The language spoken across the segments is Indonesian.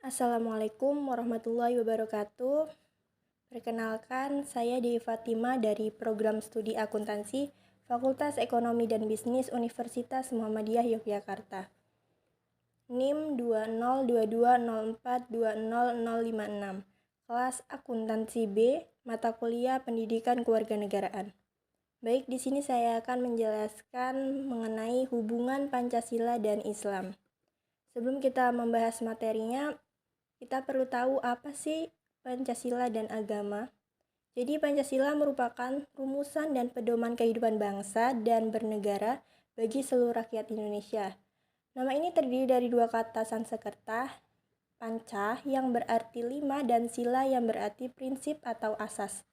Assalamualaikum warahmatullahi wabarakatuh. Perkenalkan, saya Dewi Fatima dari Program Studi Akuntansi Fakultas Ekonomi dan Bisnis Universitas Muhammadiyah Yogyakarta. NIM 202204200056. Kelas Akuntansi B, mata kuliah Pendidikan Kewarganegaraan. Baik, di sini saya akan menjelaskan mengenai hubungan Pancasila dan Islam. Sebelum kita membahas materinya, kita perlu tahu apa sih Pancasila dan agama. Jadi Pancasila merupakan rumusan dan pedoman kehidupan bangsa dan bernegara bagi seluruh rakyat Indonesia. Nama ini terdiri dari dua kata Sanskerta, panca yang berarti 5 dan sila yang berarti prinsip atau asas.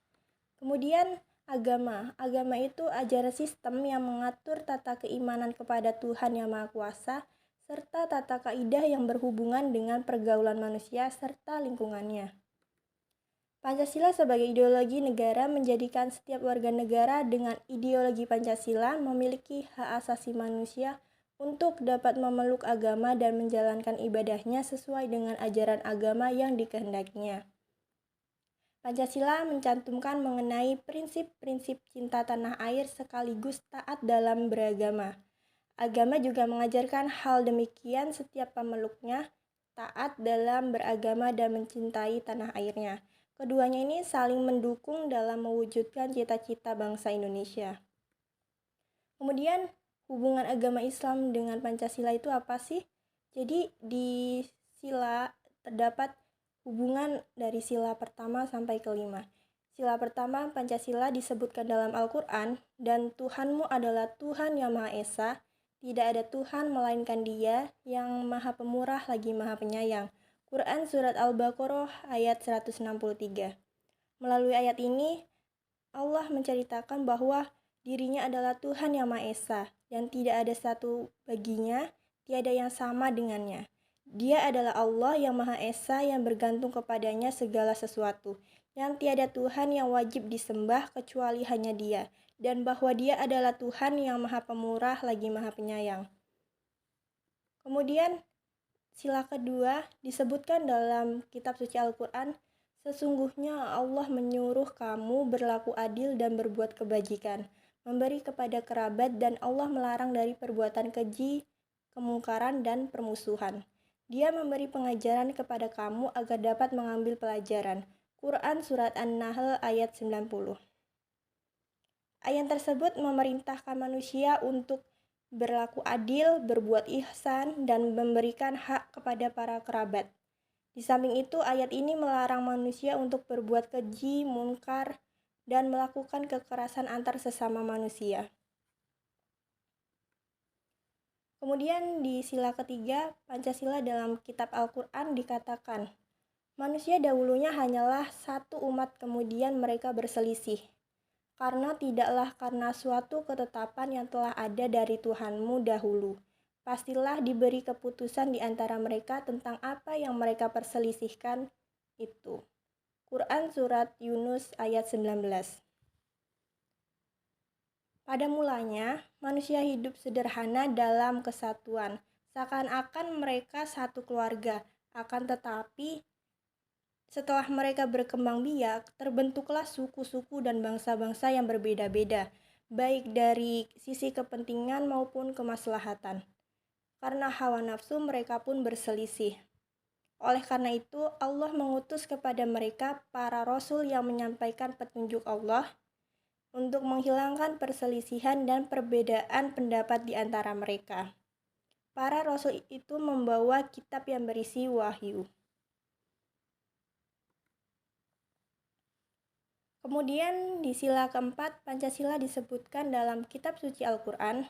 Kemudian agama itu ajaran sistem yang mengatur tata keimanan kepada Tuhan Yang Maha Kuasa serta tata kaidah yang berhubungan dengan pergaulan manusia serta lingkungannya. Pancasila sebagai ideologi negara menjadikan setiap warga negara dengan ideologi Pancasila memiliki hak asasi manusia untuk dapat memeluk agama dan menjalankan ibadahnya sesuai dengan ajaran agama yang dikehendakinya. Pancasila mencantumkan mengenai prinsip-prinsip cinta tanah air sekaligus taat dalam beragama. Agama juga mengajarkan hal demikian setiap pemeluknya taat dalam beragama dan mencintai tanah airnya. Keduanya ini saling mendukung dalam mewujudkan cita-cita bangsa Indonesia. Kemudian hubungan agama Islam dengan Pancasila itu apa sih? Jadi di sila terdapat hubungan dari sila pertama sampai kelima. Sila pertama Pancasila disebutkan dalam Al-Quran, dan Tuhanmu adalah Tuhan yang Maha Esa, tidak ada Tuhan melainkan Dia yang Maha Pemurah lagi Maha Penyayang. Quran Surat Al-Baqarah ayat 163. Melalui ayat ini, Allah menceritakan bahwa dirinya adalah Tuhan yang Maha Esa, dan tidak ada satu baginya, tiada yang sama dengannya. Dia adalah Allah yang Maha Esa yang bergantung kepadanya segala sesuatu, yang tiada Tuhan yang wajib disembah kecuali hanya Dia, dan bahwa Dia adalah Tuhan yang Maha Pemurah lagi Maha Penyayang. Kemudian sila kedua disebutkan dalam kitab suci Al-Quran, sesungguhnya Allah menyuruh kamu berlaku adil dan berbuat kebajikan, memberi kepada kerabat, dan Allah melarang dari perbuatan keji, kemungkaran, dan permusuhan. Dia memberi pengajaran kepada kamu agar dapat mengambil pelajaran. Quran Surat An-Nahl ayat 90. Ayat tersebut memerintahkan manusia untuk berlaku adil, berbuat ihsan, dan memberikan hak kepada para kerabat. Di samping itu, ayat ini melarang manusia untuk berbuat keji, munkar, dan melakukan kekerasan antar sesama manusia. Kemudian di sila ketiga, Pancasila dalam kitab Al-Quran dikatakan, manusia dahulunya hanyalah satu umat, kemudian mereka berselisih. Karena tidaklah karena suatu ketetapan yang telah ada dari Tuhanmu dahulu. Pastilah diberi keputusan di antara mereka tentang apa yang mereka perselisihkan itu. Quran Surat Yunus ayat 19. Pada mulanya, manusia hidup sederhana dalam kesatuan, seakan-akan mereka satu keluarga. Akan tetapi, setelah mereka berkembang biak, terbentuklah suku-suku dan bangsa-bangsa yang berbeda-beda, baik dari sisi kepentingan maupun kemaslahatan. Karena hawa nafsu mereka pun berselisih. Oleh karena itu, Allah mengutus kepada mereka para rasul yang menyampaikan petunjuk Allah untuk menghilangkan perselisihan dan perbedaan pendapat di antara mereka. Para rasul itu membawa kitab yang berisi wahyu. Kemudian di sila keempat, Pancasila disebutkan dalam kitab suci Al-Quran,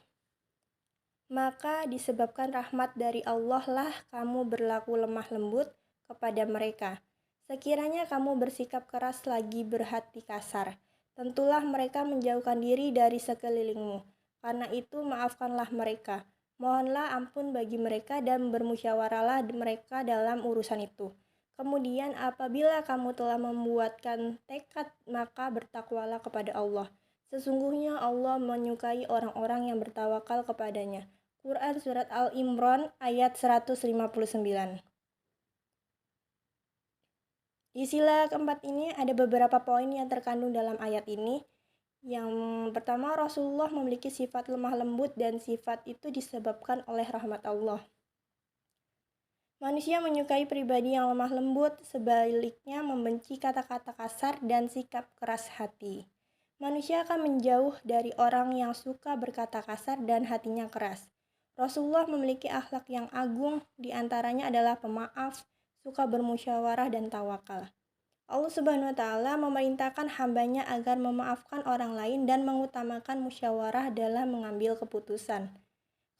maka disebabkan rahmat dari Allah lah kamu berlaku lemah lembut kepada mereka. Sekiranya kamu bersikap keras lagi berhati kasar, tentulah mereka menjauhkan diri dari sekelilingmu. Karena itu maafkanlah mereka, mohonlah ampun bagi mereka dan bermusyawarahlah mereka dalam urusan itu. Kemudian apabila kamu telah membuatkan tekad, maka bertakwalah kepada Allah. Sesungguhnya Allah menyukai orang-orang yang bertawakal kepadanya. Quran Surat Al-Imran ayat 159. Di sila keempat ini ada beberapa poin yang terkandung dalam ayat ini. Yang pertama, Rasulullah memiliki sifat lemah lembut dan sifat itu disebabkan oleh rahmat Allah. Manusia menyukai pribadi yang lemah lembut, sebaliknya membenci kata-kata kasar dan sikap keras hati. Manusia akan menjauh dari orang yang suka berkata kasar dan hatinya keras. Rasulullah memiliki akhlak yang agung, diantaranya adalah pemaaf, suka bermusyawarah dan tawakal. Allah Subhanahu wa Ta'ala memerintahkan hambanya agar memaafkan orang lain dan mengutamakan musyawarah dalam mengambil keputusan.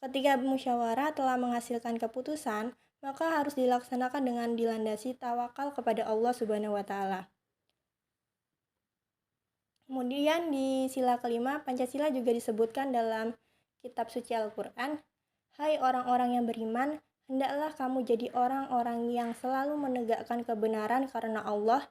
Ketika musyawarah telah menghasilkan keputusan, maka harus dilaksanakan dengan dilandasi tawakal kepada Allah Subhanahu wa Ta'ala. Kemudian di sila kelima, Pancasila juga disebutkan dalam kitab suci Al-Quran. Hai orang-orang yang beriman, hendaklah kamu jadi orang-orang yang selalu menegakkan kebenaran karena Allah,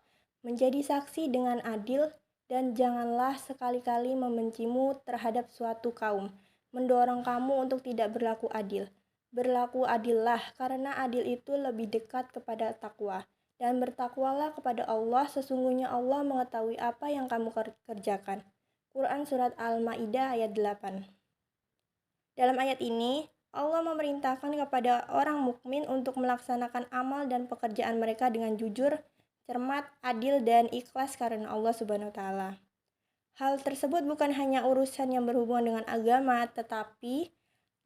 menjadi saksi dengan adil, dan janganlah sekali-kali membencimu terhadap suatu kaum, mendorong kamu untuk tidak berlaku adil. Berlaku adillah, karena adil itu lebih dekat kepada takwa. Dan bertakwalah kepada Allah, sesungguhnya Allah mengetahui apa yang kamu kerjakan. Quran Surat Al-Ma'idah ayat 8. Dalam ayat ini, Allah memerintahkan kepada orang mukmin untuk melaksanakan amal dan pekerjaan mereka dengan jujur, cermat, adil, dan ikhlas karena Allah Subhanahu wa Ta'ala. Hal tersebut bukan hanya urusan yang berhubungan dengan agama, tetapi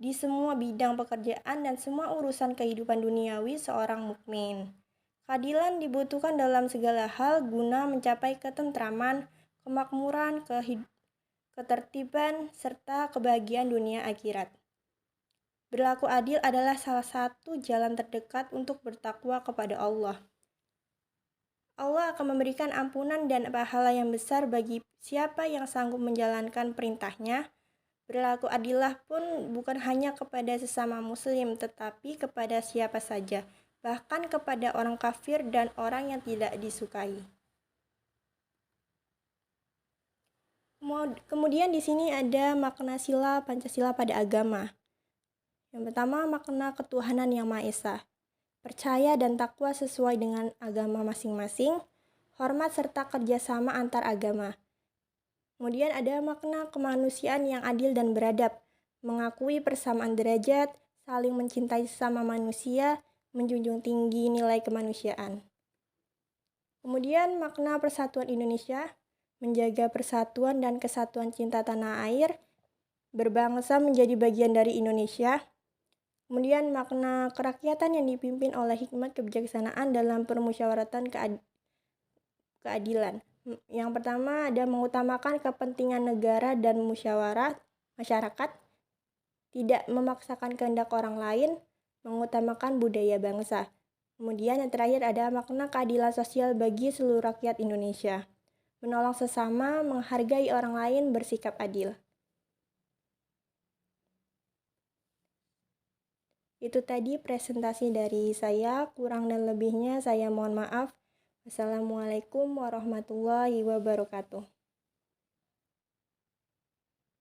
di semua bidang pekerjaan dan semua urusan kehidupan duniawi seorang mukmin. Keadilan dibutuhkan dalam segala hal guna mencapai ketentraman, kemakmuran, ketertiban, serta kebahagiaan dunia akhirat. Berlaku adil adalah salah satu jalan terdekat untuk bertakwa kepada Allah. Allah akan memberikan ampunan dan pahala yang besar bagi siapa yang sanggup menjalankan perintahnya. Berlaku adillah pun bukan hanya kepada sesama muslim, tetapi kepada siapa saja, bahkan kepada orang kafir dan orang yang tidak disukai. Kemudian di sini ada makna sila Pancasila pada agama. Yang pertama, makna ketuhanan yang Maha Esa. Percaya dan takwa sesuai dengan agama masing-masing, hormat serta kerjasama antar agama. Kemudian ada makna kemanusiaan yang adil dan beradab, mengakui persamaan derajat, saling mencintai sesama manusia, menjunjung tinggi nilai kemanusiaan. Kemudian makna persatuan Indonesia, menjaga persatuan dan kesatuan cinta tanah air, berbangsa menjadi bagian dari Indonesia. Kemudian makna kerakyatan yang dipimpin oleh hikmat kebijaksanaan dalam permusyawaratan keadilan. Yang pertama ada mengutamakan kepentingan negara dan musyawarah masyarakat, tidak memaksakan kehendak orang lain, mengutamakan budaya bangsa. Kemudian yang terakhir ada makna keadilan sosial bagi seluruh rakyat Indonesia, menolong sesama, menghargai orang lain, bersikap adil. Itu tadi presentasi dari saya, kurang dan lebihnya saya mohon maaf. Wassalamualaikum warahmatullahi wabarakatuh.